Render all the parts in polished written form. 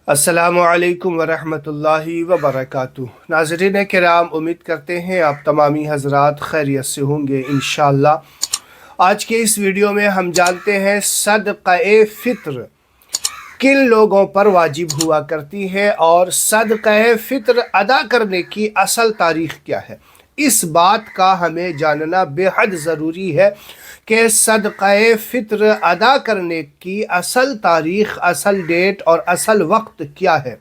السلام علیکم ورحمۃ اللہ وبرکاتہ۔ ناظرین کرام، امید کرتے ہیں آپ تمامی حضرات خیریت سے ہوں گے انشاءاللہ۔ آج کے اس ویڈیو میں ہم جانتے ہیں صدقہ فطر کن لوگوں پر واجب ہوا کرتی ہے اور صدقہ فطر ادا کرنے کی اصل تاریخ کیا ہے۔ اس بات کا ہمیں جاننا بے حد ضروری ہے کہ صدقہ فطر ادا کرنے کی اصل تاریخ، اصل ڈیٹ اور اصل وقت کیا ہے،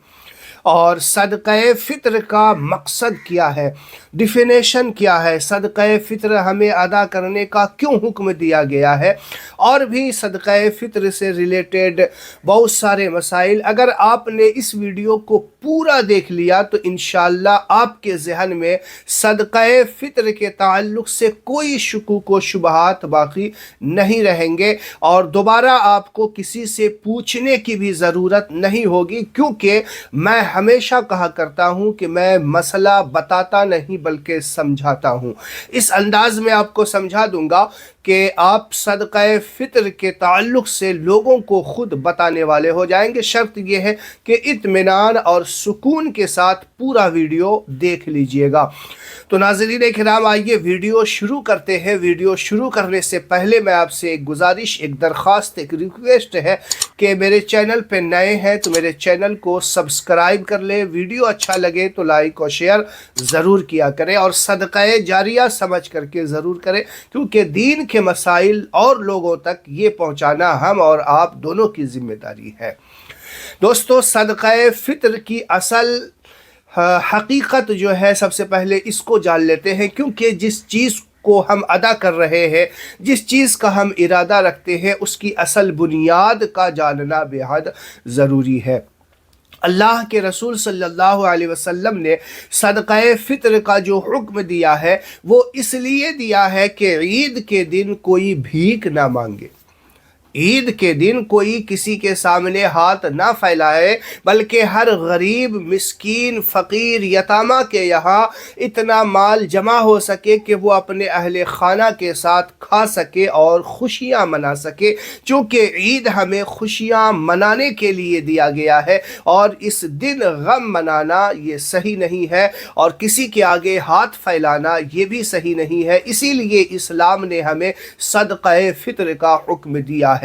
اور صدقہ فطر کا مقصد کیا ہے، ڈیفینیشن کیا ہے، صدقہ فطر ہمیں ادا کرنے کا کیوں حکم دیا گیا ہے، اور بھی صدقہ فطر سے ریلیٹڈ بہت سارے مسائل۔ اگر آپ نے اس ویڈیو کو پورا دیکھ لیا تو انشاءاللہ آپ کے ذہن میں صدقہ فطر کے تعلق سے کوئی شکوک و شبہات باقی نہیں رہیں گے، اور دوبارہ آپ کو کسی سے پوچھنے کی بھی ضرورت نہیں ہوگی، کیونکہ میں ہمیشہ کہا کرتا ہوں کہ میں مسئلہ بتاتا نہیں بلکہ سمجھاتا ہوں۔ اس انداز میں آپ کو سمجھا دوں گا کہ آپ صدقہ فطر کے تعلق سے لوگوں کو خود بتانے والے ہو جائیں گے۔ شرط یہ ہے کہ اطمینان اور سکون کے ساتھ پورا ویڈیو دیکھ لیجئے گا۔ تو ناظرین کرام، آئیے ویڈیو شروع کرتے ہیں۔ ویڈیو شروع کرنے سے پہلے میں آپ سے ایک گزارش، ایک درخواست، ایک ریکویسٹ ہے کہ میرے چینل پہ نئے ہیں تو میرے چینل کو سبسکرائب کر لیں، ویڈیو اچھا لگے تو لائک اور شیئر ضرور کیا کریں، اور صدقہ جاریہ سمجھ کر کے ضرور کریں، کیونکہ دین کے مسائل اور لوگوں تک یہ پہنچانا ہم اور آپ دونوں کی ذمہ داری ہے۔ دوستو، صدقہ فطر کی اصل حقیقت جو ہے، سب سے پہلے اس کو جان لیتے ہیں، کیونکہ جس چیز کو ہم ادا کر رہے ہیں، جس چیز کا ہم ارادہ رکھتے ہیں، اس کی اصل بنیاد کا جاننا بے حد ضروری ہے۔ اللہ کے رسول صلی اللہ علیہ وسلم نے صدقہ فطر کا جو حکم دیا ہے وہ اس لیے دیا ہے کہ عید کے دن کوئی بھیک نہ مانگے، عید کے دن کوئی کسی کے سامنے ہاتھ نہ پھیلائے، بلکہ ہر غریب، مسکین، فقیر، یتامہ کے یہاں اتنا مال جمع ہو سکے کہ وہ اپنے اہل خانہ کے ساتھ کھا سکے اور خوشیاں منا سکے، چونکہ عید ہمیں خوشیاں منانے کے لیے دیا گیا ہے، اور اس دن غم منانا یہ صحیح نہیں ہے، اور کسی کے آگے ہاتھ پھیلانا یہ بھی صحیح نہیں ہے۔ اسی لیے اسلام نے ہمیں صدقہ فطر کا حکم دیا ہے،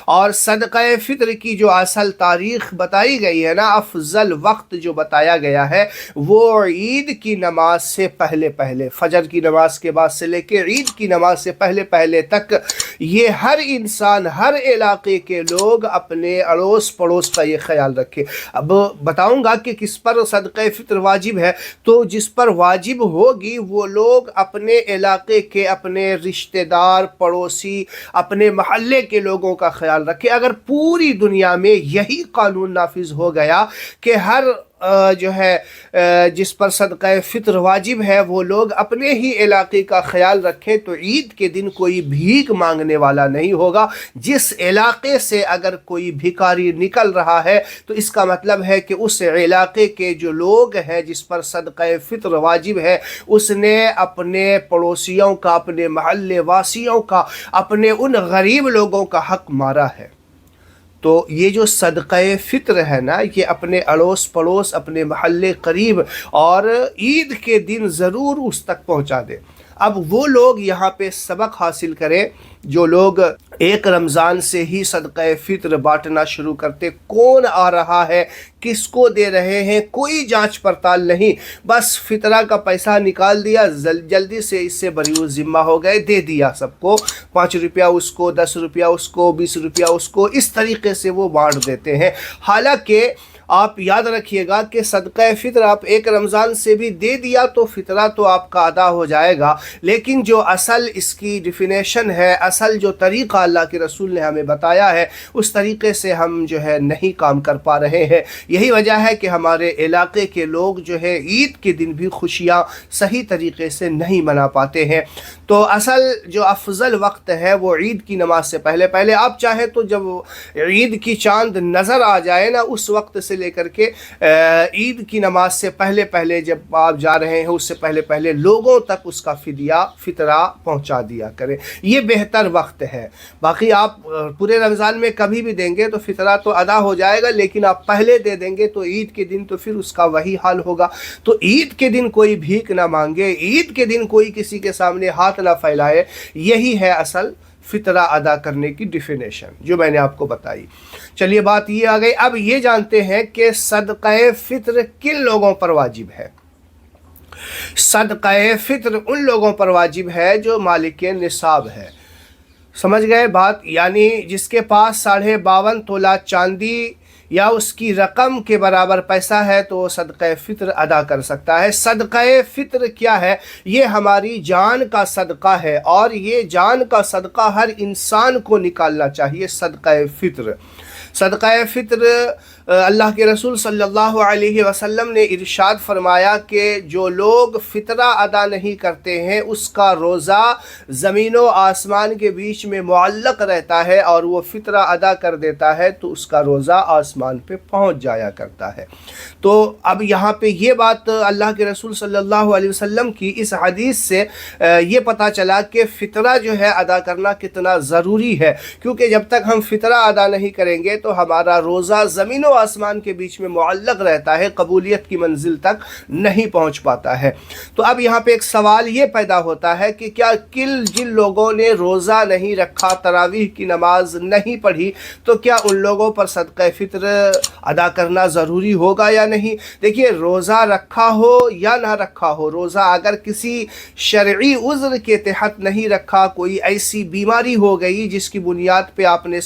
اور صدقہ فطر کی جو اصل تاریخ بتائی گئی ہے نا، افضل وقت جو بتایا گیا ہے، وہ عید کی نماز سے پہلے پہلے، فجر کی نماز کے بعد سے لے کے عید کی نماز سے پہلے پہلے تک، یہ ہر انسان، ہر علاقے کے لوگ اپنے اڑوس پڑوس کا یہ خیال رکھے۔ اب بتاؤں گا کہ کس پر صدقہ فطر واجب ہے، تو جس پر واجب ہوگی وہ لوگ اپنے علاقے کے، اپنے رشتہ دار، پڑوسی، اپنے محلے کے لوگوں کا خیال رکھے۔ اگر پوری دنیا میں یہی قانون نافذ ہو گیا کہ ہر جو ہے جس پر صدقہ فطر واجب ہے وہ لوگ اپنے ہی علاقے کا خیال رکھیں، تو عید کے دن کوئی بھیک مانگنے والا نہیں ہوگا۔ جس علاقے سے اگر کوئی بھکاری نکل رہا ہے تو اس کا مطلب ہے کہ اس علاقے کے جو لوگ ہیں جس پر صدقہ فطر واجب ہے، اس نے اپنے پڑوسیوں کا، اپنے محلے واسیوں کا، اپنے ان غریب لوگوں کا حق مارا ہے۔ تو یہ جو صدقہ فطر ہے نا، یہ اپنے اڑوس پڑوس، اپنے محلے قریب، اور عید کے دن ضرور اس تک پہنچا دے۔ اب وہ لوگ یہاں پہ سبق حاصل کریں جو لوگ ایک رمضان سے ہی صدقہ فطر بانٹنا شروع کرتے، کون آ رہا ہے، کس کو دے رہے ہیں، کوئی جانچ پڑتال نہیں، بس فطرہ کا پیسہ نکال دیا، جلدی سے اس سے بری ذمہ ہو گئے، دے دیا سب کو، 5 روپیہ اس کو، 10 روپیہ اس کو، 20 روپیہ اس کو، اس طریقے سے وہ بانٹ دیتے ہیں۔ حالانکہ آپ یاد رکھیے گا کہ صدقہ فطر آپ ایک رمضان سے بھی دے دیا تو فطرہ تو آپ کا ادا ہو جائے گا، لیکن جو اصل اس کی ڈیفینیشن ہے، اصل جو طریقہ اللہ کے رسول نے ہمیں بتایا ہے، اس طریقے سے ہم جو ہے نہیں کام کر پا رہے ہیں۔ یہی وجہ ہے کہ ہمارے علاقے کے لوگ جو ہے عید کے دن بھی خوشیاں صحیح طریقے سے نہیں منا پاتے ہیں۔ تو اصل جو افضل وقت ہے وہ عید کی نماز سے پہلے پہلے، آپ چاہیں تو جب عید کی چاند نظر آ جائے نا، اس وقت سے لے کر کے عید کی نماز سے پہلے پہلے جب آپ جا رہے ہیں، اس سے پہلے پہلے لوگوں تک اس کا فطرہ پہنچا دیا کریں، یہ بہتر مقرر وقت ہے. باقی آپ پورے رمضان میں کبھی بھی دیں گے تو فطرہ تو ادا ہو جائے گا، لیکن آپ پہلے دے دیں گے تو عید کے دن تو پھر اس کا وہی حال ہوگا. تو عید کے دن کوئی بھیک نہ مانگے، عید کے دن کوئی کسی کے سامنے ہاتھ نہ پھیلائے. یہی ہے اصل فطرہ ادا کرنے کی ڈیفینیشن جو میں نے آپ کو بتائی. چلیے بات یہ آ گئی. اب یہ جانتے ہیں کہ صدقہ فطر کن لوگوں پر واجب ہے. صدقہ فطر ان لوگوں پر واجب ہے جو مالک نصاب ہے. سمجھ گئے بات؟ یعنی جس کے پاس 52.5 تولہ چاندی یا اس کی رقم کے برابر پیسہ ہے تو وہ صدقہ فطر ادا کر سکتا ہے. صدقہ فطر کیا ہے؟ یہ ہماری جان کا صدقہ ہے، اور یہ جان کا صدقہ ہر انسان کو نکالنا چاہیے. صدقہ فطر، صدقہ فطر اللہ کے رسول صلی اللہ علیہ وسلم نے ارشاد فرمایا کہ جو لوگ فطرہ ادا نہیں کرتے ہیں اس کا روزہ زمین و آسمان کے بیچ میں معلق رہتا ہے، اور وہ فطرہ ادا کر دیتا ہے تو اس کا روزہ آسمان پہ پہنچ جایا کرتا ہے. تو اب یہاں پہ یہ بات اللہ کے رسول صلی اللہ علیہ وسلم کی اس حدیث سے یہ پتہ چلا کہ فطرہ جو ہے ادا کرنا کتنا ضروری ہے، کیونکہ جب تک ہم فطرہ ادا نہیں کریں گے تو ہمارا روزہ زمین و آسمان کے بیچ میں معلق رہتا ہے، قبولیت کی منزل تک نہیں پہنچ پاتا ہے. تو اب یہاں پہ ایک سوال یہ پیدا ہوتا ہے کہ کیا جن لوگوں نے روزہ نہیں رکھا، تراویح کی نماز نہیں پڑھی، تو کیا ان لوگوں پر صدقہ فطر ادا کرنا ضروری ہوگا یا نہیں؟ دیکھیے، روزہ رکھا ہو یا نہ رکھا ہو، روزہ اگر کسی شرعی عذر کے تحت نہیں رکھا، کوئی ایسی بیماری ہو گئی جس کی بنیاد پہ آپ نے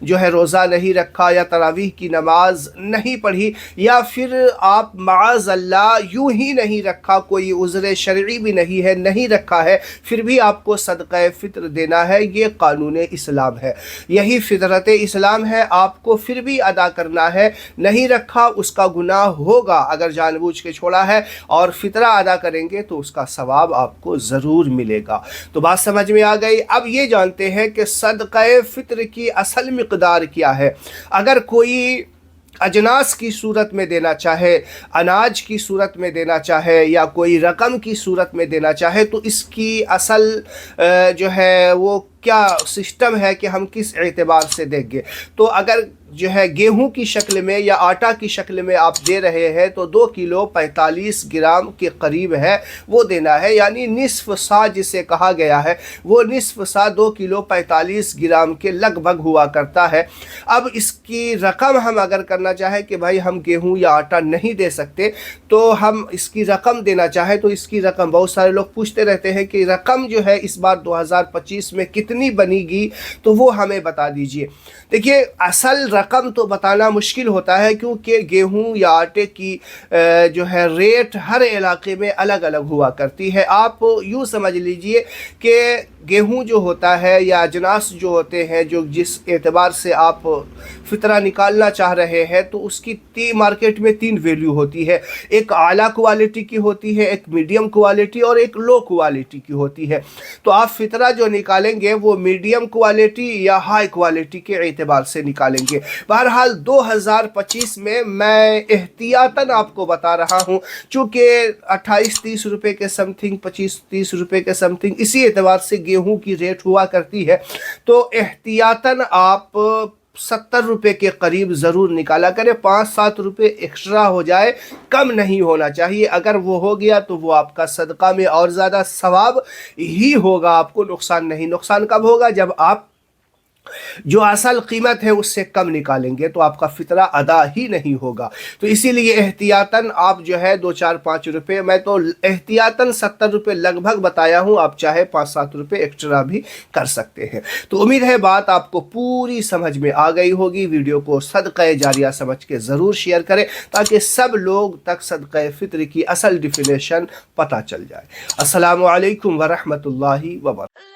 جو ہے روزہ نہیں رکھا یا تراویح کی نماز نہیں پڑھی، یا پھر آپ معاذ اللہ یوں ہی نہیں رکھا، کوئی عذر شرعی بھی نہیں ہے، نہیں رکھا ہے، پھر بھی آپ کو صدقہ فطر دینا ہے. یہ قانون اسلام ہے، یہی فطرت اسلام ہے. آپ کو پھر بھی ادا کرنا ہے. نہیں رکھا اس کا گناہ ہوگا اگر جان بوجھ کے چھوڑا ہے، اور فطرہ ادا کریں گے تو اس کا ثواب آپ کو ضرور ملے گا. تو بات سمجھ میں آ گئی. اب یہ جانتے ہیں کہ صدقہ فطر کی اصل مقدار کیا ہے. اگر کوئی اجناس کی صورت میں دینا چاہے، اناج کی صورت میں دینا چاہے، یا کوئی رقم کی صورت میں دینا چاہے، تو اس کی اصل جو ہے وہ کیا سسٹم ہے کہ ہم کس اعتبار سے دیں گے. تو اگر جو ہے گیہوں کی شکل میں یا آٹا کی شکل میں آپ دے رہے ہیں تو 2 کلو 45 گرام کے قریب ہے وہ دینا ہے، یعنی نصف سا جسے کہا گیا ہے، وہ نصف سا 2 کلو 45 گرام کے لگ بھگ ہوا کرتا ہے. اب اس کی رقم ہم اگر کرنا چاہیں کہ بھائی ہم گیہوں یا آٹا نہیں دے سکتے، تو ہم اس کی رقم دینا چاہیں تو اس کی رقم، بہت سارے لوگ پوچھتے رہتے ہیں کہ رقم جو ہے اس بار 2025 میں کتنی بنے گی، تو وہ ہمیں بتا دیجئے. دیکھیے، اصل رقم تو بتانا مشکل ہوتا ہے، کیونکہ گیہوں یا آٹے کی جو ہے ریٹ ہر علاقے میں الگ الگ ہوا کرتی ہے. آپ یوں سمجھ لیجئے کہ گیہوں جو ہوتا ہے یا اجناس جو ہوتے ہیں، جو جس اعتبار سے آپ فطرہ نکالنا چاہ رہے ہیں، تو اس کی مارکیٹ میں 3 ویلیو ہوتی ہے. ایک اعلیٰ کوالٹی کی ہوتی ہے، ایک میڈیم کوالٹی اور ایک لو کوالٹی کی ہوتی ہے. تو آپ فطرہ جو نکالیں گے وہ میڈیم کوالٹی یا ہائی کوالٹی کے اعتبار سے نکالیں گے. بہرحال 2025 میں میں احتیاطاً آپ کو بتا رہا ہوں، چونکہ 28-30 روپے کے سم تھنگ، 25-30 روپے کے سم تھنگ اسی اعتبار سے گیہوں کی ریٹ ہوا کرتی ہے، تو احتیاطاً آپ 70 روپے کے قریب ضرور نکالا کریں. 5-7 روپے ایکسٹرا ہو جائے، کم نہیں ہونا چاہیے. اگر وہ ہو گیا تو وہ آپ کا صدقہ میں اور زیادہ ثواب ہی ہوگا، آپ کو نقصان نہیں. نقصان کب ہوگا؟ جب آپ جو اصل قیمت ہے اس سے کم نکالیں گے تو آپ کا فطرہ ادا ہی نہیں ہوگا. تو اسی لیے احتیاطاً آپ جو ہے 2-4-5 روپے، میں تو احتیاطاً 70 روپے لگ بھگ بتایا ہوں، آپ چاہے 5-7 روپے ایکسٹرا بھی کر سکتے ہیں. تو امید ہے بات آپ کو پوری سمجھ میں آ گئی ہوگی. ویڈیو کو صدقہ جاریہ سمجھ کے ضرور شیئر کریں تاکہ سب لوگ تک صدقہ فطر کی اصل ڈیفینیشن پتہ چل جائے. السلام علیکم ورحمۃ اللہ وبرکاتہ.